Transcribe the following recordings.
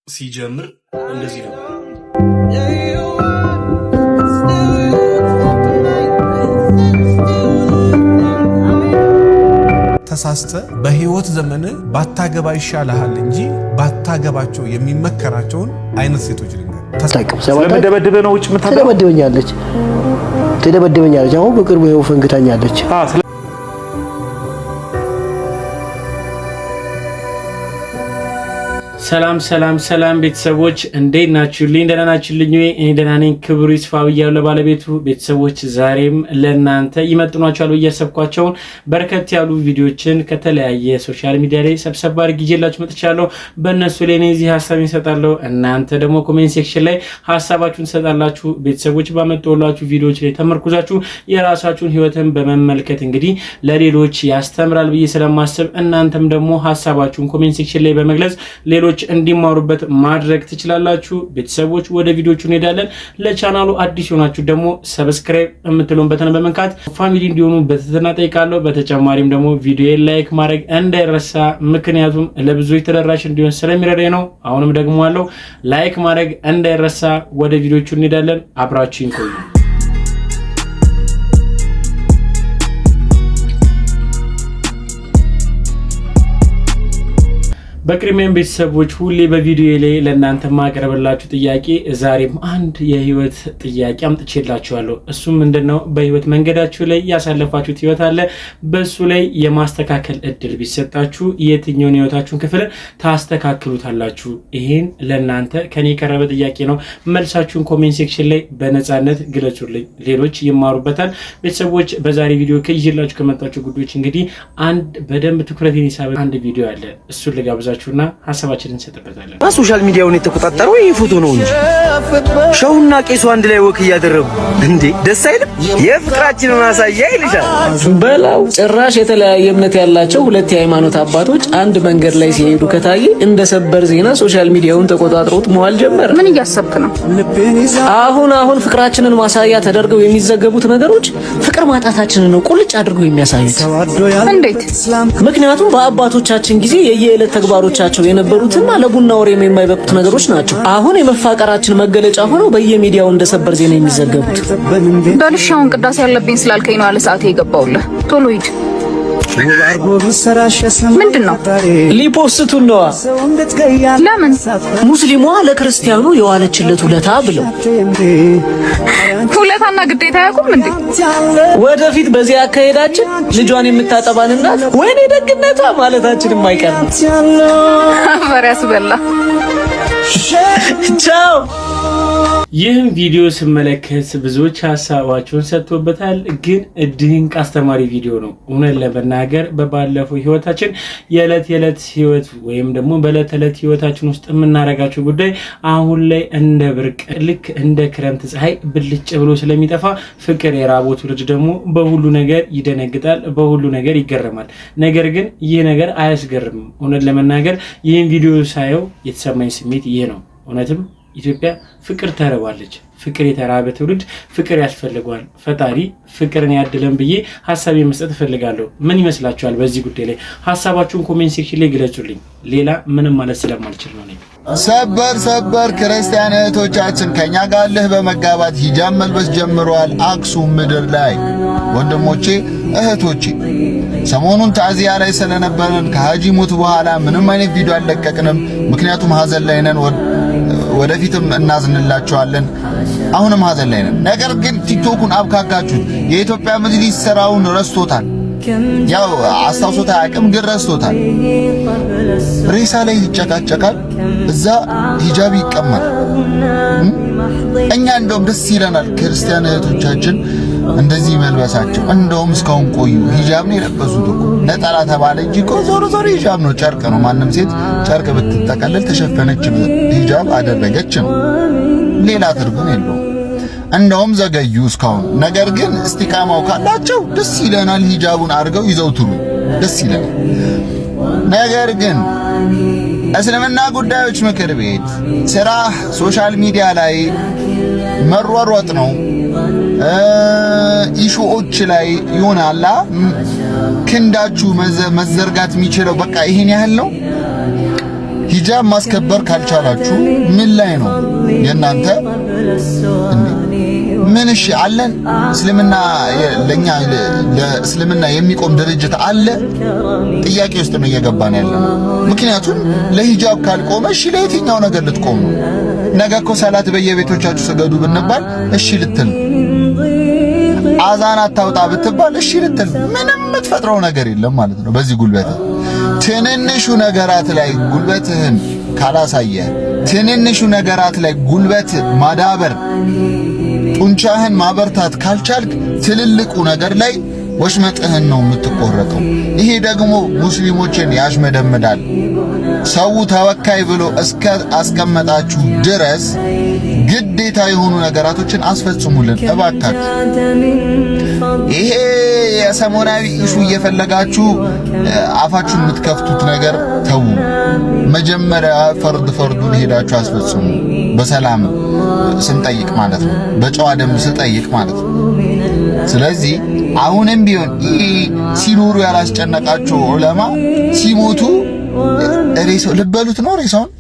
ሲጀምር እንደዚህ ነው። ተሳስተ በህይወት ዘመን ባታገባ ይሻልሃል እንጂ ባታገባቸው የሚመከራቸውን አይነት ሴቶች ልንገር። ስለምደበደበ ነው ውጭ መታደብ ትደበደበኛለች። አሁን በቅርቡ ይኸው ፈንግታኛለች። ሰላም ቤተሰቦች እንዴት ናችሁልኝ? ደህና ናችሁልኝ? እኔ ደህና ነኝ። ክብሩ ይስፋ ብያለሁ ለባለቤቱ። ቤተሰቦች ዛሬም ለእናንተ ይመጥኗቸዋል ብዬ ያሰብኳቸውን በርከት ያሉ ቪዲዮችን ከተለያየ ሶሻል ሚዲያ ላይ ሰብሰብ አድርጌ ይዤላችሁ መጥቻለሁ። በእነሱ ላይ እኔ እዚህ ሀሳብ እሰጣለሁ፣ እናንተ ደግሞ ኮሜንት ሴክሽን ላይ ሀሳባችሁን ትሰጣላችሁ። ቤተሰቦች ባመጣሁላችሁ ቪዲዮዎች ላይ ተመርኩዛችሁ የራሳችሁን ህይወትን በመመልከት እንግዲህ ለሌሎች ያስተምራል ብዬ ስለማስብ እናንተም ደግሞ ሀሳባችሁን ኮሜንት ሴክሽን ላይ በመግለጽ ሌሎች እንዲማሩበት ማድረግ ትችላላችሁ። ቤተሰቦች ወደ ቪዲዮቹ እንሄዳለን። ለቻናሉ አዲስ ሆናችሁ ደግሞ ሰብስክራይብ የምትሉን በተን በመንካት ፋሚሊ እንዲሆኑ በትህትና ጠይቃለሁ። በተጨማሪም ደግሞ ቪዲዮን ላይክ ማድረግ እንዳይረሳ፣ ምክንያቱም ለብዙዎች ተደራሽ እንዲሆን ስለሚረዳኝ ነው። አሁንም ደግሞ አለው ላይክ ማድረግ እንዳይረሳ። ወደ ቪዲዮቹ እንሄዳለን። አብራችሁን ቆዩ። በክሪሚያን ቤተሰቦች ሁሌ በቪዲዮ ላይ ለእናንተ ማቀርብላችሁ ጥያቄ ዛሬም አንድ የህይወት ጥያቄ አምጥቼላችኋለሁ። እሱም ምንድነው? በህይወት መንገዳችሁ ላይ ያሳለፋችሁት ህይወት አለ። በሱ ላይ የማስተካከል እድል ቢሰጣችሁ የትኛውን ህይወታችሁን ክፍል ታስተካክሉታላችሁ? ይሄን ለእናንተ ከኔ የቀረበ ጥያቄ ነው። መልሳችሁን ኮሜንት ሴክሽን ላይ በነፃነት ግለጹልኝ፣ ሌሎች ይማሩበታል። ቤተሰቦች በዛሬ ቪዲዮ ከይዤላችሁ ከመጣችሁ ጉዳዮች እንግዲህ አንድ በደንብ ትኩረቴን የሳበ አንድ ቪዲዮ አለ። እሱን ልጋብዛችሁና ሐሳባችንን እንሰጥበታለን። በሶሻል ሚዲያውን የተቆጣጠረው ይሄ ፎቶ ነው እንጂ ሸውና ቄሱ አንድ ላይ ወክ እያደረጉ እንዴ ደስ አይልም? የፍቅራችንን ማሳያ ይልሻል በላው። ጭራሽ የተለያየ እምነት ያላቸው ሁለት የሃይማኖት አባቶች አንድ መንገድ ላይ ሲሄዱ ከታየ እንደ ሰበር ዜና ሶሻል ሚዲያውን ተቆጣጥሮት መዋል ጀመረ። ምን እያሰብክ ነው? አሁን ፍቅራችንን ማሳያ ተደርገው የሚዘገቡት ነገሮች ፍቅር ማጣታችንን ነው ቁልጭ አድርገው የሚያሳዩት። እንዴት? ምክንያቱም በአባቶቻችን ጊዜ የየዕለት ተግባሮቻቸው የነበሩትና ለቡና ወሬም የማይበቁት ነገሮች ናቸው አሁን የመፋቀራችን መገለጫ ሆነው በየሚዲያው እንደ ሰበር ዜና የሚዘገቡት። በልሻውን ቅዳሴ ያለብኝ ስላልከኝ ነው አለ ሰዓት የገባውልህ። ቶሎ ሂድ። ምንድነው? ሊፖስቱን ነዋ። ለምን? ሙስሊሟ ለክርስቲያኑ የዋለችለት ውለታ ብለው። ውለታና ግዴታ ያቁም እንዴ? ወደፊት በዚህ አካሄዳችን ልጇን የምታጠባን እናት ወይኔ ደግነቷ ማለታችን የማይቀር ነው። አፈር ያስበላ። ቻው። ይህን ቪዲዮ ስመለከት ብዙዎች ሀሳባቸውን ሰጥቶበታል። ግን ድንቅ አስተማሪ ቪዲዮ ነው። እውነት ለመናገር በባለፈው ህይወታችን የዕለት ህይወት ወይም ደግሞ በዕለት ተዕለት ህይወታችን ውስጥ የምናረጋቸው ጉዳይ አሁን ላይ እንደ ብርቅ ልክ እንደ ክረምት ፀሐይ ብልጭ ብሎ ስለሚጠፋ ፍቅር የራበው ትውልድ ደግሞ በሁሉ ነገር ይደነግጣል፣ በሁሉ ነገር ይገረማል። ነገር ግን ይህ ነገር አያስገርምም። እውነት ለመናገር ይህን ቪዲዮ ሳየው የተሰማኝ ስሜት ይሄ ነው። እውነትም ኢትዮጵያ ፍቅር ተርባለች። ፍቅር የተራበ ትውልድ ፍቅር ያስፈልገዋል። ፈጣሪ ፍቅርን ያድለን ብዬ ሐሳብ መስጠት እፈልጋለሁ። ምን ይመስላችኋል? በዚህ ጉዳይ ላይ ሐሳባችሁን ኮሜንት ሴክሽን ላይ ግለጹልኝ። ሌላ ምንም ማለት ስለማልችል ነው። ሰበር ክርስቲያን እህቶቻችን ከኛ ጋር ልህ በመጋባት ሂጃብ መልበስ ጀምረዋል። አክሱም ምድር ላይ ወንድሞቼ እህቶቼ፣ ሰሞኑን ታዚያ ላይ ስለነበረን ከሀጂ ሞት በኋላ ምንም አይነት ቪዲዮ አልለቀቅንም። ምክንያቱም ሀዘን ላይ ነን። ወደፊትም እናዝንላችኋለን። አሁንም ሀዘን ላይ ነን። ነገር ግን ቲክቶኩን አብካካችሁት። የኢትዮጵያ መጅሊስ ስራውን ረስቶታል። ያው አስታውሶታ አቅም ግን ረስቶታል። ሬሳ ላይ ይጨቃጨቃል፣ እዛ ሂጃብ ይቀማል። እኛ እንደውም ደስ ይለናል ክርስቲያን እህቶቻችን እንደዚህ መልበሳቸው። እንደውም እስካሁን ቆዩ። ሂጃብ ነው የለበሱት እኮ ነጠላ ተባለ እንጂ እኮ ዞሮ ሂጃብ ነው፣ ጨርቅ ነው። ማንም ሴት ጨርቅ ብትጠቀለል ተሸፈነች ሂጃብ አደረገች ነው። ሌላ ትርጉም የለውም። እንደውም ዘገዩ እስካሁን። ነገር ግን እስቲቃማው ካላቸው ደስ ይለናል። ሂጃቡን አድርገው ይዘውትሩ ደስ ይለናል። ነገር ግን እስልምና ጉዳዮች ምክር ቤት ስራ ሶሻል ሚዲያ ላይ መሯሯጥ ነው። ኢሹዎች ላይ ይሆናላ ክንዳችሁ መዘርጋት የሚችለው በቃ ይሄን ያህል ነው። ሂጃብ ማስከበር ካልቻላችሁ ምን ላይ ነው የናንተ ምን እሺ አለን እስልምና ለኛ ለእስልምና የሚቆም ድርጅት አለ ጥያቄ ውስጥ ነው እየገባን ያለው ምክንያቱም ለሂጃብ ካልቆመ እሺ ለየትኛው ነገር ልትቆም ነው ነገ እኮ ሰላት በየቤቶቻችሁ ስገዱ ብንባል እሺ ልትል አዛን አታውጣ ብትባል እሺ ልትል ምንም የምትፈጥረው ነገር የለም ማለት ነው በዚህ ጉልበት ትንንሹ ነገራት ላይ ጉልበትህን ካላሳየ ትንንሹ ነገራት ላይ ጉልበት ማዳበር ጡንቻህን ማበርታት ካልቻልክ ትልልቁ ነገር ላይ ወሽመጥህን ነው የምትቆረጠው ይሄ ደግሞ ሙስሊሞችን ያሽመደምዳል ሰው ተወካይ ብሎ እስከ አስቀመጣችሁ ድረስ ግዴታ የሆኑ ነገራቶችን አስፈጽሙልን እባካችሁ ይሄ የሰሞናዊ ኢሹ እየፈለጋችሁ አፋችሁን የምትከፍቱት ነገር ተው መጀመሪያ ፈርዱን ሄዳችሁ አስፈጽሙ በሰላም ስንጠይቅ ማለት ነው በጨዋ ደም ስንጠይቅ ማለት ነው ስለዚህ አሁንም ቢሆን ሲኖሩ ያላስጨነቃቸው ዑለማ ሲሞቱ ሬሳው ልበሉት ነው ሬሳውን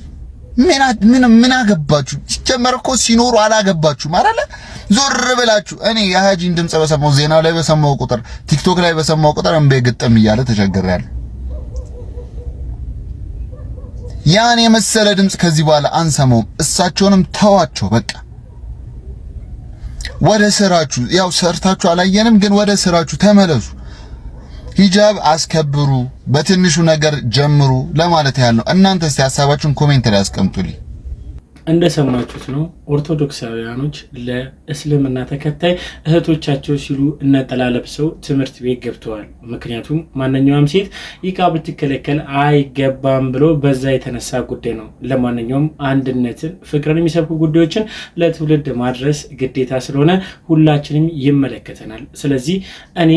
ምን አገባችሁ ሲጀመር እኮ ሲኖሩ አላገባችሁ ማለት ዞር ብላችሁ እኔ የሃጂን ድምጽ በሰማው ዜና ላይ በሰማው ቁጥር ቲክቶክ ላይ በሰማው ቁጥር እንበይ ግጥም ይያለ ተቸግሬያለሁ ያን የመሰለ ድምጽ ከዚህ በኋላ አንሰማውም እሳቸውንም ተዋቸው በቃ ወደ ስራችሁ ያው ሰርታችሁ አላየንም ግን ወደ ስራችሁ ተመለሱ ሂጃብ አስከብሩ በትንሹ ነገር ጀምሩ ለማለት ያህል ነው እናንተ እስቲ ሐሳባችሁን ኮሜንት ላይ አስቀምጡልኝ እንደሰማችሁት ነው ኦርቶዶክሳውያኖች ለእስልምና ተከታይ እህቶቻቸው ሲሉ ነጠላ ለብሰው ትምህርት ቤት ገብተዋል ምክንያቱም ማንኛውም ሴት ኒቃብ ትከለከል አይገባም ብሎ በዛ የተነሳ ጉዳይ ነው ለማንኛውም አንድነትን ፍቅርን የሚሰብኩ ጉዳዮችን ለትውልድ ማድረስ ግዴታ ስለሆነ ሁላችንም ይመለከተናል ስለዚህ እኔ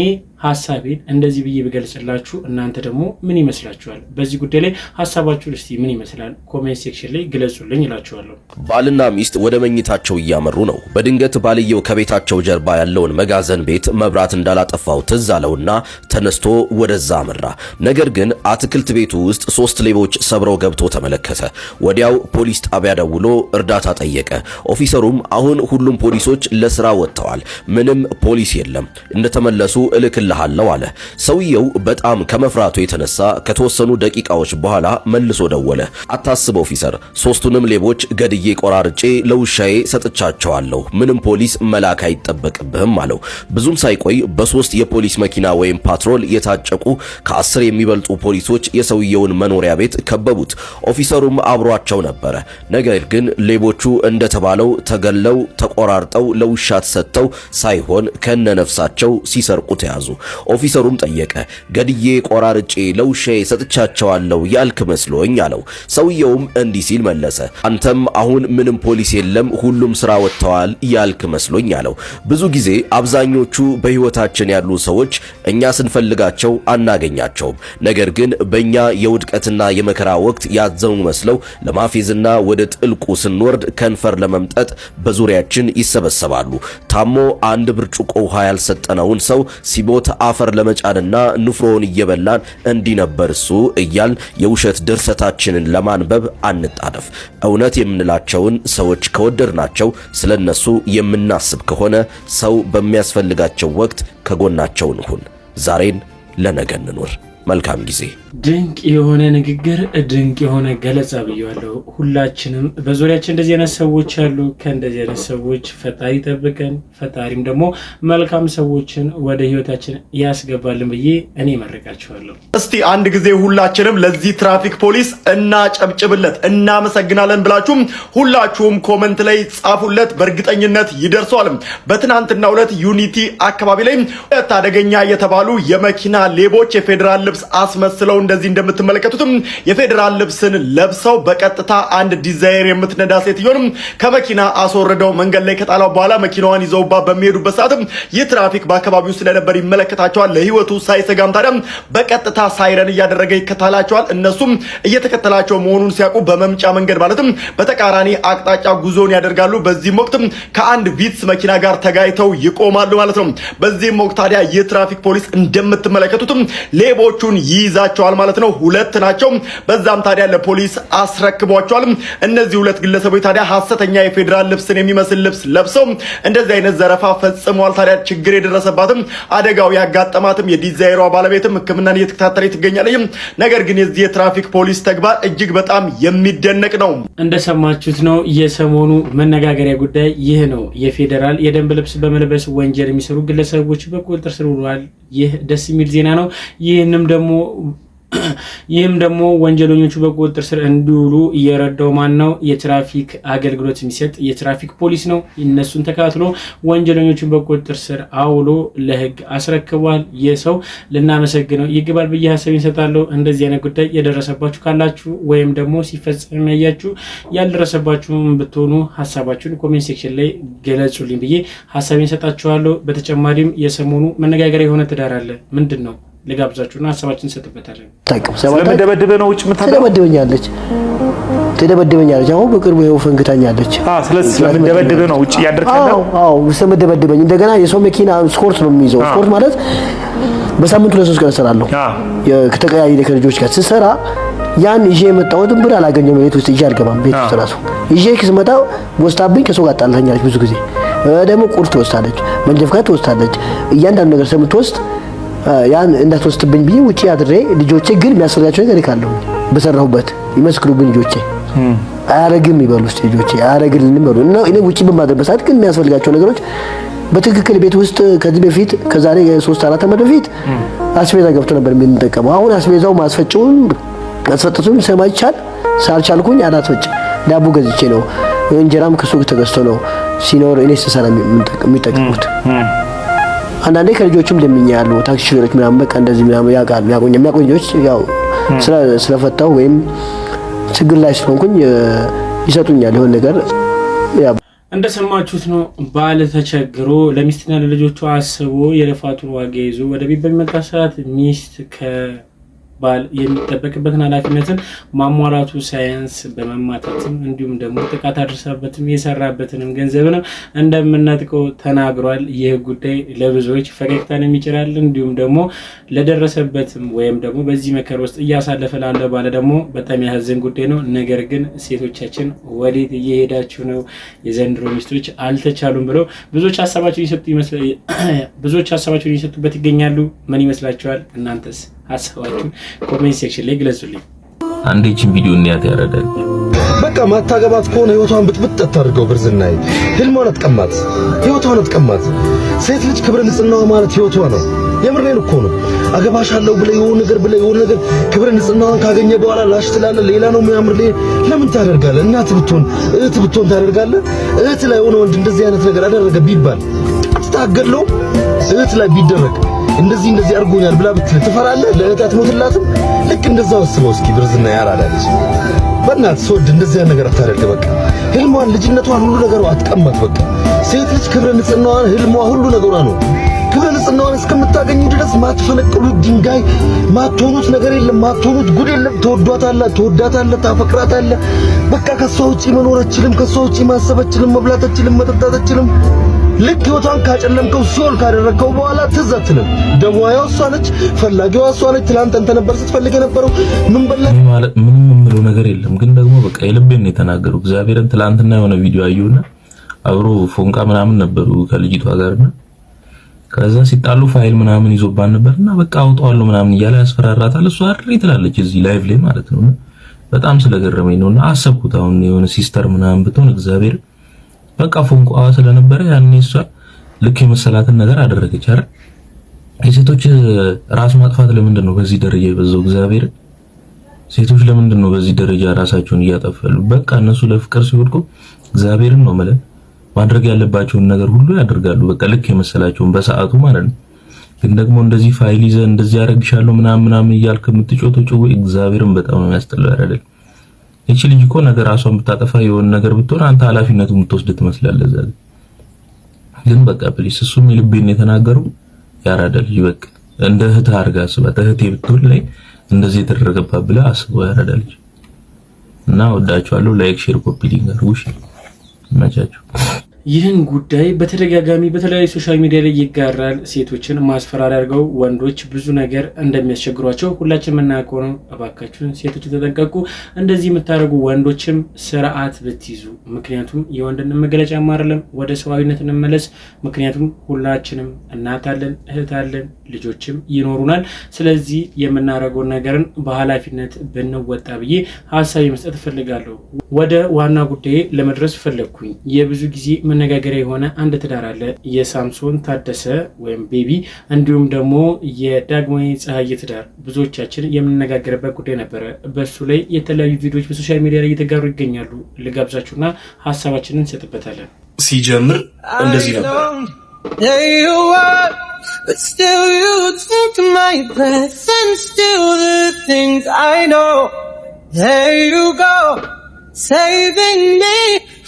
ሐሳቤን እንደዚህ ብዬ በገልጽላችሁ እናንተ ደግሞ ምን ይመስላችኋል በዚህ ጉዳይ ላይ ሐሳባችሁ እስቲ ምን ይመስላል ኮሜንት ሴክሽን ላይ ግለጹልኝ እላችኋለሁ ባልና ሚስት ወደ መኝታቸው እያመሩ ነው በድንገት ባልየው ከቤታቸው ጀርባ ያለውን መጋዘን ቤት መብራት እንዳላጠፋው ትዝ አለውና ተነስቶ ወደዛ አመራ ነገር ግን አትክልት ቤቱ ውስጥ 3 ሌቦች ሰብረው ገብቶ ተመለከተ ወዲያው ፖሊስ ጣቢያ ደውሎ እርዳታ ጠየቀ ኦፊሰሩም አሁን ሁሉም ፖሊሶች ለስራ ወጥተዋል ምንም ፖሊስ የለም እንደተመለሱ እልክልሃለሁ አለ ሰውየው በጣም ከመፍራቱ የተነሳ ከተወሰኑ ደቂቃዎች በኋላ መልሶ ደወለ አታስብ ኦፊሰር 3ቱንም ሌቦች ገድዬ ቆራርጬ ለውሻዬ ሰጥቻቸዋለሁ ምንም ፖሊስ መላክ አይጠበቅብህም አለው ብዙም ሳይቆይ በ3 የፖሊስ መኪና ወይም ፓትሮል የታጨቁ ከ10 የሚበልጡ ፖሊሶች የሰውየውን መኖሪያ ቤት ከበቡት ኦፊሰሩም አብሯቸው ነበረ ነገር ግን ሌቦቹ እንደተባለው ተገለው ተቆራርጠው ለውሻ ተሰጥተው ሳይሆን ከነነፍሳቸው ሲሰርቁ ተያዙ ኦፊሰሩም ጠየቀ ገድዬ ቆራርጬ ለውሻዬ ሰጥቻቸዋለሁ ያልክ መስሎኝ አለው ሰውየውም እንዲህ ሲል መለሰ አንተም አሁን ምንም ፖሊስ የለም ሁሉም ስራ ወጥተዋል ያልክ መስሎኝ አለው ብዙ ጊዜ አብዛኞቹ በህይወታችን ያሉ ሰዎች እኛ ስንፈልጋቸው አናገኛቸውም ነገር ግን በእኛ የውድቀትና የመከራ ወቅት ያዘኑ መስለው ለማፌዝና ወደ ጥልቁ ስንወርድ ከንፈር ለመምጠጥ በዙሪያችን ይሰበሰባሉ ታሞ አንድ ብርጭቆ ውሃ ያልሰጠነውን ሰው ሲቦት አፈር ለመጫንና ንፍሮውን እየበላን እንዲነበር እሱ እያል የውሸት ድርሰታችንን ለማንበብ አንጣደፍ እውነት የምንላቸውን ሰዎች ከወደድናቸው ስለነሱ የምናስብ ከሆነ ሰው በሚያስፈልጋቸው ወቅት ከጎናቸው እንሁን ዛሬን ለነገ እንኑር መልካም ጊዜ ድንቅ የሆነ ንግግር ድንቅ የሆነ ገለጻ ብያለሁ ሁላችንም በዙሪያችን እንደዚህ አይነት ሰዎች አሉ ከእንደዚህ አይነት ሰዎች ፈጣሪ ይጠብቀን ፈጣሪም ደግሞ መልካም ሰዎችን ወደ ህይወታችን ያስገባልን ብዬ እኔ መረቃችኋለሁ እስቲ አንድ ጊዜ ሁላችንም ለዚህ ትራፊክ ፖሊስ እናጨብጭብለት እናመሰግናለን ብላችሁም ሁላችሁም ኮሜንት ላይ ጻፉለት በእርግጠኝነት ይደርሷል በትናንትናው ዕለት ዩኒቲ አካባቢ ላይ አደገኛ የተባሉ የመኪና ሌቦች የፌደራል ልብስ አስመስለው እንደዚህ እንደምትመለከቱትም የፌደራል ልብስን ለብሰው በቀጥታ አንድ ዲዛይር የምትነዳ ሴትዮንም ከመኪና አስወርደው መንገድ ላይ ከጣላው በኋላ መኪናዋን ይዘውባ በሚሄዱበት ሰዓትም የትራፊክ በአካባቢው ስለነበር ይመለከታቸዋል ለህይወቱ ሳይሰጋም ታዲያ በቀጥታ ሳይረን እያደረገ ይከታላቸዋል እነሱም እየተከተላቸው መሆኑን ሲያውቁ በመምጫ መንገድ ማለትም በተቃራኒ አቅጣጫ ጉዞን ያደርጋሉ በዚህም ወቅት ከአንድ ቪትስ መኪና ጋር ተጋይተው ይቆማሉ ማለት ነው በዚህም ወቅት ታዲያ የትራፊክ ፖሊስ እንደምትመለከቱትም ሌቦቹን ይይዛቸዋል ማለት ነው። ሁለት ናቸው። በዛም ታዲያ ለፖሊስ አስረክቧቸዋል። እነዚህ ሁለት ግለሰቦች ታዲያ ሐሰተኛ የፌዴራል ልብስን የሚመስል ልብስ ለብሰው እንደዚህ አይነት ዘረፋ ፈጽመዋል። ታዲያ ችግር የደረሰባትም አደጋው ያጋጠማትም የዲዛይሯ ባለቤትም ሕክምናን እየተከታተለች ትገኛለች። ነገር ግን የዚህ የትራፊክ ፖሊስ ተግባር እጅግ በጣም የሚደነቅ ነው። እንደሰማችሁት ነው። የሰሞኑ መነጋገሪያ ጉዳይ ይህ ነው። የፌዴራል የደንብ ልብስ በመልበስ ወንጀል የሚሰሩ ግለሰቦች በቁጥጥር ስር ውለዋል። ይህ ደስ የሚል ዜና ነው። ይህም ደግሞ ወንጀለኞቹ በቁጥጥር ስር እንዲውሉ እየረዳው ማን ነው? የትራፊክ አገልግሎት የሚሰጥ የትራፊክ ፖሊስ ነው። እነሱን ተከታትሎ ወንጀለኞቹን በቁጥጥር ስር አውሎ ለህግ አስረክቧል። የሰው ልናመሰግነው ይገባል ብዬ ሀሳቤን እሰጣለሁ። እንደዚህ አይነት ጉዳይ የደረሰባችሁ ካላችሁ ወይም ደግሞ ሲፈጸም ያያችሁ ያልደረሰባችሁም ብትሆኑ ሀሳባችሁን ኮሜንት ሴክሽን ላይ ገለጹልኝ ብዬ ሀሳቤን እሰጣችኋለሁ። በተጨማሪም የሰሞኑ መነጋገሪያ የሆነ ትዳር አለ። ምንድን ነው ልጋብዛችሁና ሀሳባችን እንሰጥበታለን። ስለምደበድበ ነው ውጭ ትደበድበኛለች። አሁን በቅርቡ ይኸው ፈንግታኛለች። ስለምደበድበ ነው ውጭ ያደርካለሁ። ስለምደበድበኝ እንደገና የሰው መኪና ስኮርት ነው የሚይዘው። ስኮርት ማለት በሳምንቱ ለሶስት ቀን እሰራለሁ። ከተቀያየረ ከልጆች ጋር ስሰራ ያን ይዤ የመጣሁትን ብር አላገኘሁም። ቤት ውስጥ ይዤ አልገባም። ቤት ውስጥ ራሱ ይዤ ስመጣ ወስታብኝ ከሰው ጋር ጣልታኛለች። ብዙ ጊዜ ደግሞ ቁርስ ትወስዳለች፣ መንጀፍካ ትወስዳለች። እያንዳንዱ ነገር ስለምትወስድ ያን እንዳትወስድብኝ ብዬ ውጪ አድሬ ልጆቼ ግን የሚያስፈልጋቸው ነገር ይካለው በሰራሁበት ይመስክሩብኝ። ልጆቼ አያረግም ይበሉ እስቲ ልጆቼ አያረግልንም ይበሉ እና እኔ ውጪ በማድረግበት ሰዓት ግን የሚያስፈልጋቸው ነገሮች በትክክል ቤት ውስጥ ከዚህ በፊት ከዛሬ 3-4 ዓመት በፊት አስቤዛ ገብቶ ነበር የምንጠቀመው። አሁን አስቤዛው ማስፈጨቱን ሰማይቻል ሳልቻልኩኝ አላስፈጭ ዳቦ ገዝቼ ነው እንጀራም ከሱቅ ተገዝቶ ነው ሲኖር እኔ ስሰራ የሚጠቀሙት። አንዳንዴ ከልጆችም ለምኛሉ ታክሲ ሹፌሮች ምናምን በቃ እንደዚህ ምናምን ያውቃሉ የሚያቆኝ ልጆች ያው ስለፈታው ወይም ችግር ላይ ስለሆንኩኝ ይሰጡኛል የሆነ ነገር። እንደሰማችሁት ነው። ባል ተቸግሮ ለሚስትና ለልጆቹ አስቦ የልፋቱን ዋጋ ይዞ ወደ ቤት በሚመጣ ሰዓት ሚስት ባል የሚጠበቅበትን ኃላፊነትን ማሟላቱ ሳይንስ በመማታትም እንዲሁም ደግሞ ጥቃት አድርሳበትም የሰራበትንም ገንዘብንም እንደምናጥቀው ተናግሯል። ይህ ጉዳይ ለብዙዎች ፈገግታን የሚጭራል እንዲሁም ደግሞ ለደረሰበትም ወይም ደግሞ በዚህ መከራ ውስጥ እያሳለፈ ላለ ባለ ደግሞ በጣም ያሳዝን ጉዳይ ነው። ነገር ግን ሴቶቻችን ወዴት እየሄዳችሁ ነው? የዘንድሮ ሚስቶች አልተቻሉም ብለው ብዙዎች ሀሳባቸውን እየሰጡበት ይገኛሉ። ምን ይመስላችኋል? እናንተስ ሀሳባችሁን ኮሜንት ሴክሽን ላይ ግለጹልኝ። አንዴችን ቪዲዮ እንያት ያረዳል። በቃ ማታገባት ከሆነ ህይወቷን ብጥብጥ አታድርገው። ብርዝናይ ህልሟን አትቀማት፣ ህይወቷን አትቀማት። ሴት ልጅ ክብረ ንጽህናዋ ማለት ህይወቷ ነው። የምሬን እኮ ነው። አገባሻለሁ ብለ የሆነ ነገር ክብረ ንጽህናዋን ካገኘ በኋላ ላሽ ትላለህ። ሌላ ነው የሚያምር። ለምን ታደርጋለህ? እናት ብትሆን እህት ብትሆን ታደርጋለህ? እህት ላይ ሆነ ወንድ እንደዚህ አይነት ነገር አደረገ ቢባል ትታገለው? እህት ላይ ቢደረግ እንደዚህ አድርጎኛል ብላ ብትል ትፈራለህ? ለእህት አትሞትላትም? ልክ እንደዛው አስበው እስኪ። ብርዝና ያራዳለች በእናትህ ስወድ እንደዚህ አይነት ነገር አታደርግ። በቃ ህልሟን፣ ልጅነቷን፣ ሁሉ ነገሯ አትቀማት። በቃ ሴት ልጅ ክብረ ንጽህናዋን፣ ህልሟ፣ ሁሉ ነገሯ ነው። ክብረ ንጽህናዋን እስከምታገኙ ድረስ ማትፈነቅሉት ድንጋይ ማትሆኑት ነገር የለም፣ ማትሆኑት ጉድ የለም። ትወዳታለህ፣ ታፈቅራታለህ። በቃ ከሷ ውጪ መኖር አትችልም፣ ከሷ ውጪ ማሰብ አትችልም፣ መብላት አትችልም፣ መጠጣት አትችልም። ልክ ህይወቷን ካጨለምከው ሲኦል ካደረግከው በኋላ ትዝ አትልም። ደሞ እሷ ነች፣ ፈላጊዋ እሷ ነች። ትላንት አንተ ነበር ስትፈልግ የነበረው ምን በላ ማለት ምንም የምለው ነገር የለም። ግን ደግሞ በቃ የልቤን ነው የተናገረው። እግዚአብሔርን ትላንትና የሆነ ቪዲዮ አየሁና አብሮ ፎንቃ ምናምን ነበሩ ከልጅቷ ጋርና ከዛ ሲጣሉ ፋይል ምናምን ይዞባን ነበርና በቃ አውጣዋለሁ ምናምን እያለ ያስፈራራታል። እሷ አሪ ትላለች እዚህ ላይቭ ላይ ማለት ነውና በጣም ስለገረመኝ ነውና አሰብኩት። አሁን የሆነ ሲስተር ምናምን ብትሆን እግዚአብሔር በቃ ፎንቋ ስለነበረ ያኔ እሷ ልክ የመሰላትን ነገር አደረገች አይደል? የሴቶች ራስ ማጥፋት ለምንድን ነው በዚህ ደረጃ የበዛው? እግዚአብሔር ሴቶች ለምንድን ነው በዚህ ደረጃ ራሳቸውን እያጠፋሉ? በቃ እነሱ ለፍቅር ሲወድቁ እግዚአብሔርን ነው ማለት ማድረግ ያለባቸውን ነገር ሁሉ ያደርጋሉ። በቃ ልክ የመሰላቸውን በሰዓቱ ማለት ነው። ግን ደግሞ እንደዚህ ፋይል ይዘህ እንደዚህ ያረግሻለሁ ምናምን እያልክ የምትጮተው እግዚአብሔርን በጣም ነው የሚያስጠላው አይደል? እቺ ልጅ እኮ ነገር ራሷን ብታጠፋ የሆነ ነገር ብትሆን አንተ ኃላፊነቱን የምትወስድ ትመስላለህ። ዛሬ ግን በቃ ፕሊስ እሱም የልቤን የተናገሩ ያራዳ ልጅ በቃ እንደ እህት አድርጋ አስባት። እህቴ ብትሆን ላይ እንደዚህ የተደረገባት ብላ አስበው ያራዳ ልጅ። እና ወዳችኋለሁ። ላይክ፣ ሼር፣ ኮፒ ሊንክ አድርጉ። መቻችሁ ይህን ጉዳይ በተደጋጋሚ በተለያዩ ሶሻል ሚዲያ ላይ ይጋራል። ሴቶችን ማስፈራሪያ አድርገው ወንዶች ብዙ ነገር እንደሚያስቸግሯቸው ሁላችን የምናውቀው ነው። እባካችሁን ሴቶችን ተጠንቀቁ። እንደዚህ የምታደርጉ ወንዶችም ስርዓት ብትይዙ። ምክንያቱም የወንድን መገለጫ ማረለም። ወደ ሰዋዊነት እንመለስ። ምክንያቱም ሁላችንም እናት አለን፣ እህት አለን፣ ልጆችም ይኖሩናል። ስለዚህ የምናደርገው ነገርን በኃላፊነት ብንወጣ ብዬ ሀሳብ መስጠት እፈልጋለሁ። ወደ ዋና ጉዳይ ለመድረስ ፈለግኩኝ። የብዙ ጊዜ መነጋገሪያ የሆነ አንድ ትዳር አለ። የሳምሶን ታደሰ ወይም ቤቢ እንዲሁም ደግሞ የዳግማዊ ፀሐይ ትዳር ብዙዎቻችን የምንነጋገርበት ጉዳይ ነበረ። በሱ ላይ የተለያዩ ቪዲዮዎች በሶሻል ሚዲያ ላይ እየተጋሩ ይገኛሉ። ልጋብዛችሁና ሀሳባችንን እንሰጥበታለን። ሲጀምር እንደዚህ ነበር።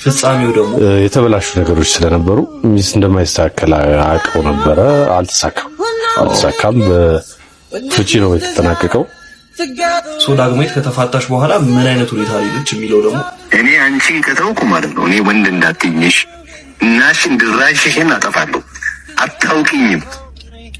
ፍጻሜው ደግሞ የተበላሹ ነገሮች ስለነበሩ ሚስት እንደማይስተካከል አውቀው ነበረ። አልተሳካም። በፍቺ ነው የተጠናቀቀው። ዳግማዊት ከተፋታሽ በኋላ ምን አይነት ሁኔታ ሊልች የሚለው ደግሞ እኔ አንቺን ከተውኩ ማለት ነው እኔ ወንድ እንዳትይኝሽ እናሽን ድራሽሽን አጠፋለሁ። አታውቂኝም።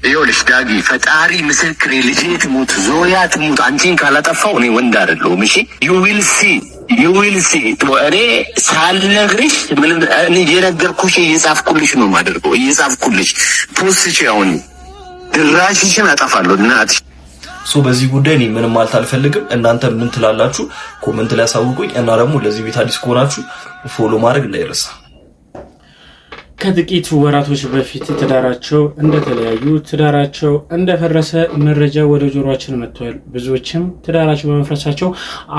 ይኸውልሽ ዳጊ ፈጣሪ ምስክሬ፣ ልጄ ትሙት ዞያ ትሙት አንቺን ካላጠፋው እኔ ወንድ አይደለሁም። እሺ you will see እኔ ሳልነግርሽ ምን እኔ የነገርኩሽ እየጻፍኩልሽ ነው የማደርገው። እየጻፍኩልሽ ፖስት አሁን ድራሽሽን አጠፋለሁ እናት። በዚህ ጉዳይ እኔ ምንም ማለት አልፈልግም። እናንተ ምን ትላላችሁ? ኮሜንት ላይ አሳውቁኝ። እና ደግሞ ለዚህ ቤት አዲስ ከሆናችሁ ፎሎ ማድረግ እንዳይረሳ። ከጥቂት ወራቶች በፊት ትዳራቸው እንደተለያዩ ትዳራቸው እንደፈረሰ መረጃ ወደ ጆሮአችን መጥቷል። ብዙዎችም ትዳራቸው በመፍረሳቸው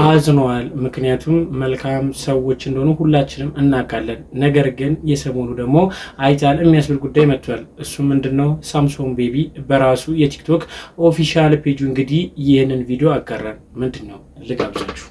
አዝነዋል። ምክንያቱም መልካም ሰዎች እንደሆኑ ሁላችንም እናውቃለን። ነገር ግን የሰሞኑ ደግሞ አይታል የሚያስብል ጉዳይ መጥቷል። እሱ ምንድነው? ሳምሶን ቤቢ በራሱ የቲክቶክ ኦፊሻል ፔጁ እንግዲህ ይህንን ቪዲዮ አጋራን። ምንድነው? ልጋብዛችሁ።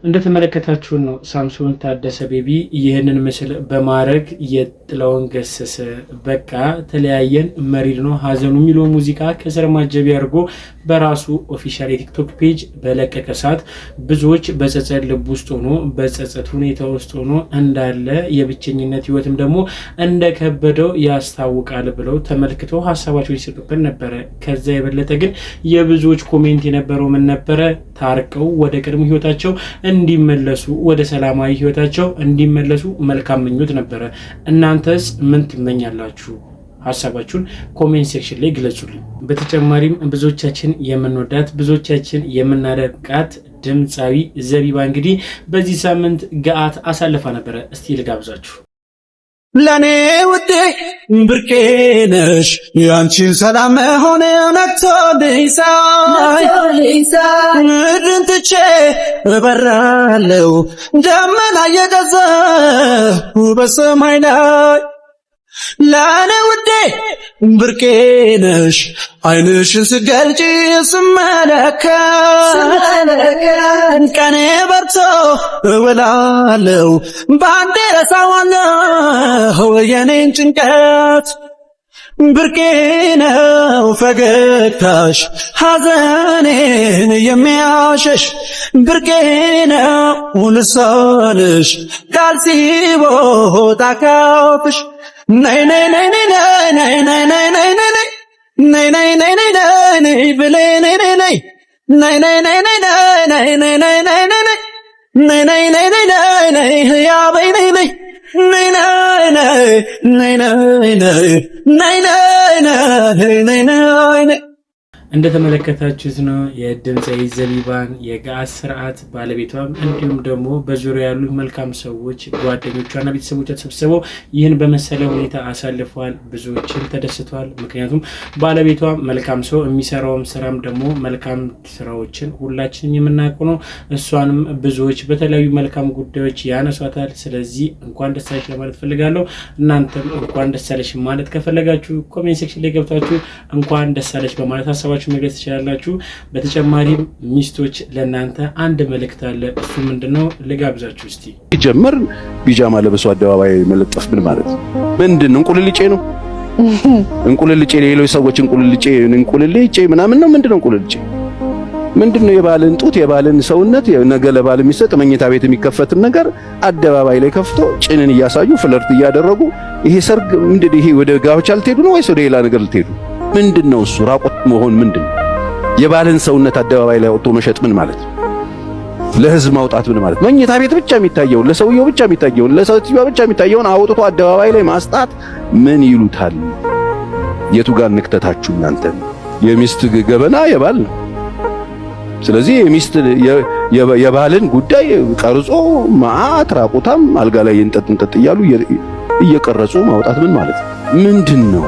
እንደተመለከታችሁ ነው ሳምሶን ታደሰ ቤቢ ይህንን ምስል በማድረግ የጥላውን ገሰሰ በቃ ተለያየን መሪር ነው ሀዘኑ የሚለው ሙዚቃ ከስር ማጀቢ አድርጎ በራሱ ኦፊሻል የቲክቶክ ፔጅ በለቀቀ ሰዓት ብዙዎች በጸጸት ልብ ውስጥ ሆኖ በጸጸት ሁኔታ ውስጥ ሆኖ እንዳለ የብቸኝነት ህይወትም ደግሞ እንደከበደው ያስታውቃል ብለው ተመልክተው ሀሳባቸው ይሰጡበት ነበረ። ከዛ የበለጠ ግን የብዙዎች ኮሜንት የነበረው ምን ነበረ? ታርቀው ወደ ቀድሞ ህይወታቸው እንዲመለሱ ወደ ሰላማዊ ህይወታቸው እንዲመለሱ መልካም ምኞት ነበረ። እናንተስ ምን ትመኛላችሁ? ሀሳባችሁን ኮሜንት ሴክሽን ላይ ግለጹልኝ። በተጨማሪም ብዙዎቻችን የምንወዳት ብዙዎቻችን የምናደንቃት ድምፃዊ ዘቢባ እንግዲህ በዚህ ሳምንት ገአት አሳልፋ ነበረ። እስቲ ልጋብዛችሁ። ለኔ ውዴ ብርቄ ነሽ ያንቺን ሰላም ሆነ ነክቶልኝ ሳይ ምድርን ትቼ እበራለሁ ደመና እየገዛሁ በሰማይ ላይ ለኔ ውዴ ብርቄ ነሽ አይንሽን ስገልጪ ስመለከት ቀኔ በርቶ እውላለሁ ባንዴ ረሳዋለሁ የኔን ጭንቀት ብርቄ ነው ፈገግታሽ ሐዘኔን የሚያሸሽ ብርቄ ነው ልሳንሽ ቃል ሲወጣ ካፍሽ ነይ ነይ ነይ ነይ ነይ ነይ ነይ ነይ ነይ ነይ ነይ ነይ ነይ ብለይ ነይ ነይ ነይ ነይ ነይ ነይ ነይ ነይ ነይ ነይ ነይ ነይ ነይ ነይ ነይ ነይ ነይ ያ በይ ነይ ነይ ነይ ነይ ነይ ነይ ነይ ነይ ነይ ነይ ነይ ነይ እንደተመለከታችሁት ነው የድምፃዊ ዘቢባን የጋስ ስርዓት ባለቤቷም እንዲሁም ደግሞ በዙሪያ ያሉ መልካም ሰዎች ጓደኞቿና ቤተሰቦቿ ተሰብስበው ይህን በመሰለ ሁኔታ አሳልፈዋል። ብዙዎችን ተደስተዋል። ምክንያቱም ባለቤቷ መልካም ሰው የሚሰራውም ስራም ደግሞ መልካም ስራዎችን ሁላችንም የምናውቀው ነው። እሷንም ብዙዎች በተለያዩ መልካም ጉዳዮች ያነሷታል። ስለዚህ እንኳን ደስ አለሽ ለማለት ፈልጋለሁ። እናንተም እንኳን ደስ አለሽ ማለት ከፈለጋችሁ ኮሜንት ሴክሽን ላይ ገብታችሁ እንኳን ደስ አለሽ በማለት ሀሳባችሁ መግለጽ ትችላላችሁ። በተጨማሪም ሚስቶች ለእናንተ አንድ መልእክት አለ። እሱ ምንድነው? ልጋብዛችሁ እስቲ። ጀመር ቢጃማ ለበሱ አደባባይ መለጠፍ ምን ማለት ምንድን ነው? እንቁልልጬ ነው እንቁልልጬ ሌሎች ሰዎች እንቁልልጬ ምናምን ነው። ምንድነው እንቁልልጬ? ምንድነው? የባልን ጡት የባልን ሰውነት ነገ ለባል የሚሰጥ መኝታ ቤት የሚከፈትን ነገር አደባባይ ላይ ከፍቶ ጭንን እያሳዩ ፍለርት እያደረጉ ይሄ ሰርግ ምንድነው? ይሄ ወደ ጋብቻ ልትሄዱ ነው ወይስ ወደ ሌላ ነገር ልትሄዱ? ምንድነው እሱ? ራቆት መሆን ምንድነው? የባልን ሰውነት አደባባይ ላይ ወጥቶ መሸጥ ምን ማለት ነው? ለህዝብ ማውጣት ምን ማለት? መኝታ ቤት ብቻ የሚታየውን ለሰውየው ብቻ የሚታየውን ለሰውየው ብቻ የሚታየውን አውጥቶ አደባባይ ላይ ማስጣት ምን ይሉታል? የቱ ጋር ንክተታችሁ እናንተ? የሚስት ገበና የባል ነው። ስለዚህ የሚስት የባልን ጉዳይ ቀርጾ ማአት ራቆታም አልጋ ላይ እንጠጥ እያሉ እየቀረጹ ማውጣት ምን ማለት ነው? ምንድነው?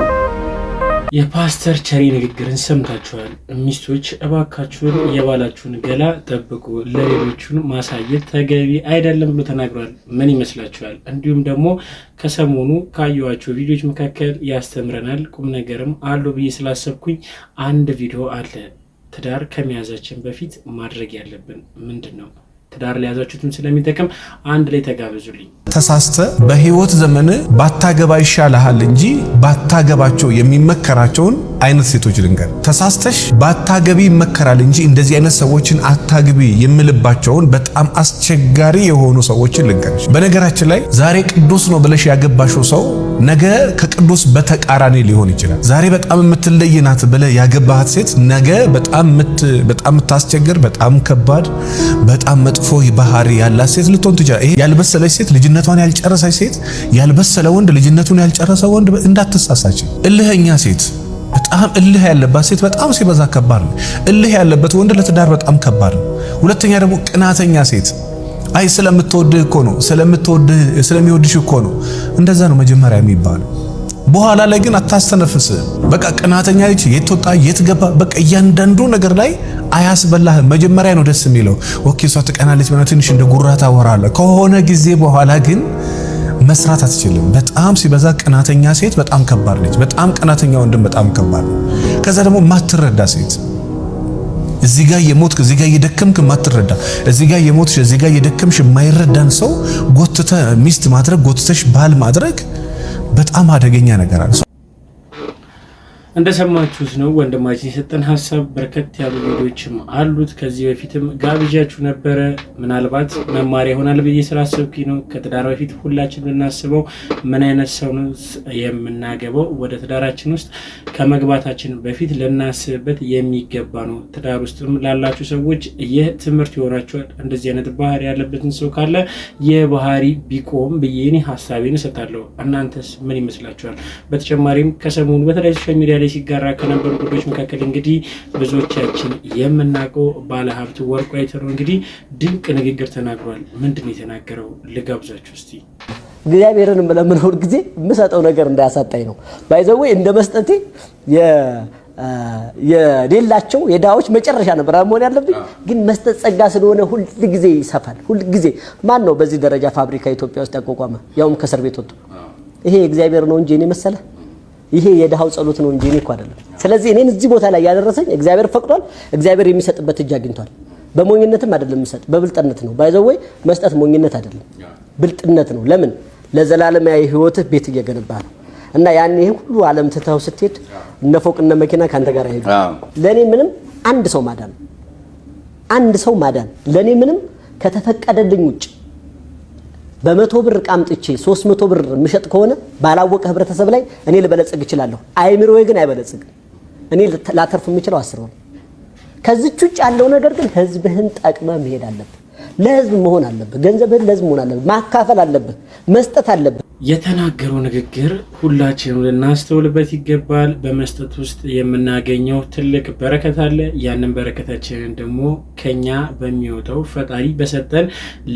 የፓስተር ቸሪ ንግግርን ሰምታችኋል። ሚስቶች እባካችሁን የባላችሁን ገላ ጠብቁ፣ ለሌሎቹን ማሳየት ተገቢ አይደለም ብሎ ተናግሯል። ምን ይመስላችኋል? እንዲሁም ደግሞ ከሰሞኑ ካየኋቸው ቪዲዮዎች መካከል ያስተምረናል ቁም ነገርም አለው ብዬ ስላሰብኩኝ አንድ ቪዲዮ አለ። ትዳር ከመያዛችን በፊት ማድረግ ያለብን ምንድን ነው? ትዳር ለያዛችሁትም ስለሚጠቅም አንድ ላይ ተጋበዙልኝ። ተሳስተ በህይወት ዘመን ባታገባ ይሻልሃል እንጂ ባታገባቸው የሚመከራቸውን አይነት ሴቶች ልንገር። ተሳስተሽ ባታገቢ ይመከራል እንጂ እንደዚህ አይነት ሰዎችን አታግቢ የምልባቸውን በጣም አስቸጋሪ የሆኑ ሰዎችን ልንገርሽ። በነገራችን ላይ ዛሬ ቅዱስ ነው ብለሽ ያገባሽው ሰው ነገ ከቅዱስ በተቃራኒ ሊሆን ይችላል። ዛሬ በጣም የምትለይ ናት ብለህ ያገባሃት ሴት ነገ በጣም የምታስቸግር፣ በጣም ከባድ፣ በጣም መጥፎ ባህሪ ያላት ሴት ልትሆን ትችላለች። ይሄ ያልበሰለች ሴት፣ ልጅነቷን ያልጨረሰች ሴት፣ ያልበሰለ ወንድ፣ ልጅነቱን ያልጨረሰ ወንድ እንዳትሳሳች። እልህኛ ሴት፣ በጣም እልህ ያለባት ሴት በጣም ሲበዛ ከባድ ነው። እልህ ያለበት ወንድ ለትዳር በጣም ከባድ ነው። ሁለተኛ ደግሞ ቅናተኛ ሴት፣ አይ ስለምትወድህ እኮ ነው፣ ስለሚወድሽ እኮ ነው። እንደዛ ነው መጀመሪያ የሚባለው። በኋላ ላይ ግን አታስተነፍስ። በቃ ቅናተኛ ልጅ የት ወጣ የት ገባ፣ በቃ እያንዳንዱ ነገር ላይ አያስበላህም። መጀመሪያ ነው ደስ የሚለው። ኦኬ እሷ ትቀናለች ማለት ትንሽ እንደ ጉራ ታወራለህ። ከሆነ ጊዜ በኋላ ግን መስራት አትችልም። በጣም ሲበዛ ቅናተኛ ሴት በጣም ከባድ ነች። በጣም ቅናተኛ ወንድም በጣም ከባድ ነው። ከዛ ደግሞ ማትረዳ ሴት፣ እዚህ ጋር የሞትክ እዚህ ጋር የደከምክ ማትረዳ፣ እዚህ ጋር የሞትሽ እዚህ ጋር የደከምሽ የማይረዳን ሰው ጎትተ ሚስት ማድረግ ጎትተሽ ባል ማድረግ በጣም አደገኛ ነገር አለ። እንደሰማችሁት ነው ወንድማችን የሰጠን ሀሳብ። በርከት ያሉ ቪዲዮዎችም አሉት። ከዚህ በፊትም ጋብዣችሁ ነበረ። ምናልባት መማሪያ ይሆናል ብዬ ስላሰብኩኝ ነው። ከትዳር በፊት ሁላችን ልናስበው ምን አይነት ሰው ነው የምናገባው፣ ወደ ትዳራችን ውስጥ ከመግባታችን በፊት ልናስብበት የሚገባ ነው። ትዳር ውስጥም ላላችሁ ሰዎች ይህ ትምህርት ይሆናችኋል። እንደዚህ አይነት ባህሪ ያለበትን ሰው ካለ የባህሪ ቢቆም ብዬ እኔ ሀሳቤን እሰጣለሁ። እናንተስ ምን ይመስላችኋል? በተጨማሪም ከሰሞኑ በተለይ ሶሻል ሚዲያ ሲጋራ ከነበሩ ጉዳዮች መካከል እንግዲህ ብዙዎቻችን የምናውቀው ባለሀብት ወርቁ አይተነው እንግዲህ ድንቅ ንግግር ተናግሯል። ምንድን ነው የተናገረው? ልጋብዛችሁ እስቲ። እግዚአብሔርን ለምንሆን ጊዜ የምሰጠው ነገር እንዳያሳጣኝ ነው። ባይዘው እንደ መስጠቴ የሌላቸው የዳዎች መጨረሻ ነበር መሆን ያለብኝ። ግን መስጠት ጸጋ ስለሆነ ሁል ጊዜ ይሰፋል። ሁል ጊዜ ማን ነው በዚህ ደረጃ ፋብሪካ ኢትዮጵያ ውስጥ ያቋቋመ? ያውም ከእስር ቤት ወጥቶ። ይሄ እግዚአብሔር ነው እንጂ እኔ መሰለ ይሄ የድሃው ጸሎት ነው እንጂ እኔ እኮ አይደለም። ስለዚህ እኔን እዚህ ቦታ ላይ ያደረሰኝ እግዚአብሔር ፈቅዷል። እግዚአብሔር የሚሰጥበት እጅ አግኝቷል። በሞኝነትም አይደለም የሚሰጥ፣ በብልጥነት ነው። ባይዘው መስጠት ሞኝነት አይደለም፣ ብልጥነት ነው። ለምን? ለዘላለማዊ ህይወትህ ቤት እየገነባህ ነው። እና ያን ይሄ ሁሉ ዓለም ትተው ስትሄድ እነ ፎቅ እነ መኪና ካንተ ጋር አይሄዱ። ለኔ ምንም አንድ ሰው ማዳን ለኔ ምንም ከተፈቀደልኝ ውጭ በ100 ብር ቃምጥቼ 300 ብር ምሸጥ ከሆነ ባላወቀ ህብረተሰብ ላይ እኔ ልበለጽግ እችላለሁ። አይምሮዬ ግን አይበለጽግም። እኔ ላተርፍ የምችለው 10 ነው። ከዚች ውጭ ያለው ነገር ግን ህዝብህን ጠቅመህ መሄድ አለብህ። ለህዝብ መሆን አለብህ። ገንዘብህን ለህዝብ መሆን አለብህ። ማካፈል አለብህ። መስጠት አለብህ። የተናገረው ንግግር ሁላችንም ልናስተውልበት ይገባል። በመስጠት ውስጥ የምናገኘው ትልቅ በረከት አለ። ያንን በረከታችንን ደግሞ ከኛ በሚወጣው ፈጣሪ በሰጠን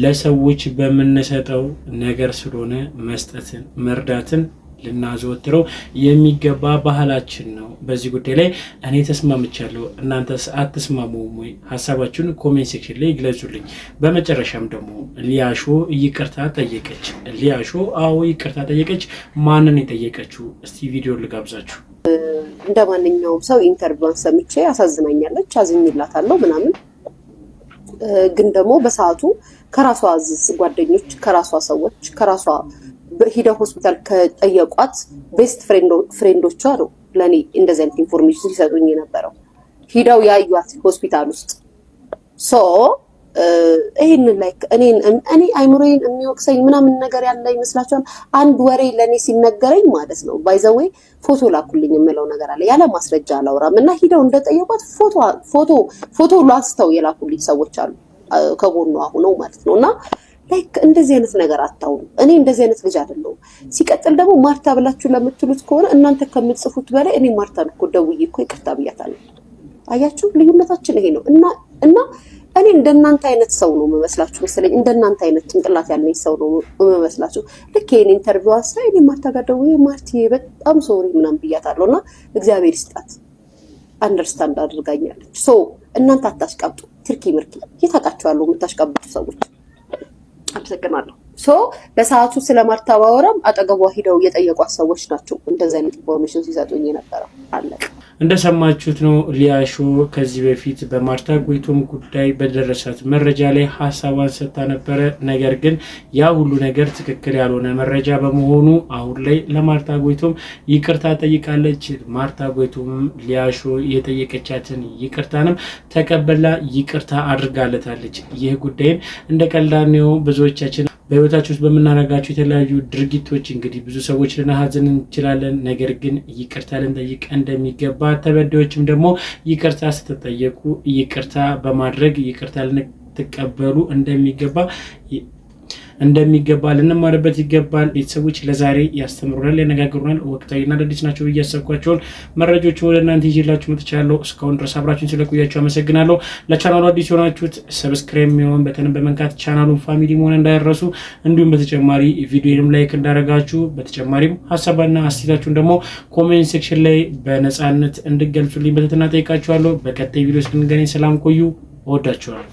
ለሰዎች በምንሰጠው ነገር ስለሆነ መስጠትን መርዳትን ልናዘወትረው የሚገባ ባህላችን ነው። በዚህ ጉዳይ ላይ እኔ ተስማምቻለሁ። እናንተስ አትስማሙም ወይ? ሀሳባችሁን ኮሜንት ሴክሽን ላይ ግለጹልኝ። በመጨረሻም ደግሞ ሊያሾ ይቅርታ ጠየቀች። ሊያሾ አዎ ይቅርታ ጠየቀች። ማንን የጠየቀችው? እስቲ ቪዲዮ ልጋብዛችሁ። እንደ ማንኛውም ሰው ኢንተርቪዋን ሰምቼ አሳዝናኛለች፣ አዝኝላታለሁ ምናምን። ግን ደግሞ በሰዓቱ ከራሷ ጓደኞች፣ ከራሷ ሰዎች፣ ከራሷ ሂደው ሆስፒታል ከጠየቋት ቤስት ፍሬንዶቿ ነው ለኔ እንደዚህ አይነት ኢንፎርሜሽን ሲሰጡኝ የነበረው ሂደው ያዩት ሆስፒታል ውስጥ ሶ ይሄንን ላይክ እኔ አይምሮዬን የሚወቅሰኝ ምናምን ነገር ያለ ይመስላችኋል? አንድ ወሬ ለኔ ሲነገረኝ ማለት ነው ባይ ዘ ዌይ ፎቶ ላኩልኝ የምለው ነገር አለ። ያለ ማስረጃ አላወራም እና ሂደው እንደጠየቋት ፎቶ ላስተው የላኩልኝ ሰዎች አሉ ከጎኗ ሆነው ማለት ነውና ላይክ እንደዚህ አይነት ነገር አታውሩ። እኔ እንደዚህ አይነት ልጅ አይደለሁም። ሲቀጥል ደግሞ ማርታ ብላችሁ ለምትሉት ከሆነ እናንተ ከምትጽፉት በላይ እኔ ማርታን እኮ ደውዬ እኮ ይቅርታ ብያታለሁ። አያችሁ ልዩነታችን ይሄ ነው እና እኔ እንደናንተ አይነት ሰው ነው የምመስላችሁ መሰለኝ። እንደናንተ አይነት ጭንቅላት ያለኝ ሰው ነው የምመስላችሁ። ልክ ይሄን ኢንተርቪው አሳይ እኔ ማርታ ጋር ደውዬ ማርቲ በጣም ሶሪ ምናምን ብያታለሁና እግዚአብሔር ይስጣት አንደርስታንድ አድርጋኛለች። ሶ እናንተ አታሽቃብጡ። ትርኪ ምርኪ የታውቃችኋለሁ የምታሽቃብጡ ሰዎች አመሰግናለሁ። ሶ በሰዓቱ ስለ ማርታ ባወራም አጠገቧ ሂደው የጠየቋት ሰዎች ናቸው እንደዚህ አይነት ኢንፎርሜሽን ሲሰጡኝ የነበረው። አለቀ። እንደሰማችሁት ነው። ሊያሾ ከዚህ በፊት በማርታ ጎይቶም ጉዳይ በደረሳት መረጃ ላይ ሀሳቧን ሰጥታ ነበረ። ነገር ግን ያ ሁሉ ነገር ትክክል ያልሆነ መረጃ በመሆኑ አሁን ላይ ለማርታ ጎይቶም ይቅርታ ጠይቃለች። ማርታ ጎይቶም ሊያሾ የጠየቀቻትን ይቅርታንም ተቀበላ ይቅርታ አድርጋለታለች። ይህ ጉዳይን እንደቀላኔው ብዙዎቻችን በህይወታችን ውስጥ በመናረጋቸው የተለያዩ ድርጊቶች እንግዲህ ብዙ ሰዎች ልናሐዘን እንችላለን። ነገር ግን ይቅርታ ልንጠይቅ እንደሚገባ ተበዳዮችም ደግሞ ይቅርታ ስትጠየቁ ይቅርታ በማድረግ ይቅርታ ልትቀበሉ እንደሚገባ ልንማርበት ይገባል። ቤተሰቦች ለዛሬ ያስተምሩናል፣ ያነጋግሩናል፣ ወቅታዊና አዳዲስ ናቸው ብዬ ያሰብኳቸውን መረጃዎች ወደ እናንተ ይዤላችሁ መጥቻለሁ። እስካሁን ድረስ አብራችሁን ስለቆያችሁ አመሰግናለሁ። ለቻናሉ አዲስ የሆናችሁት ሰብስክራይብ የሚሆን በተንም በመንካት ቻናሉን ፋሚሊ መሆን እንዳይረሱ፣ እንዲሁም በተጨማሪ ቪዲዮንም ላይክ እንዳደረጋችሁ፣ በተጨማሪም ሀሳባና አስተያየታችሁን ደግሞ ኮሜንት ሴክሽን ላይ በነፃነት እንድገልጹልኝ በትህትና ጠይቃችኋለሁ። በቀጣይ ቪዲዮ እስክንገናኝ ሰላም ቆዩ። እወዳችኋለሁ።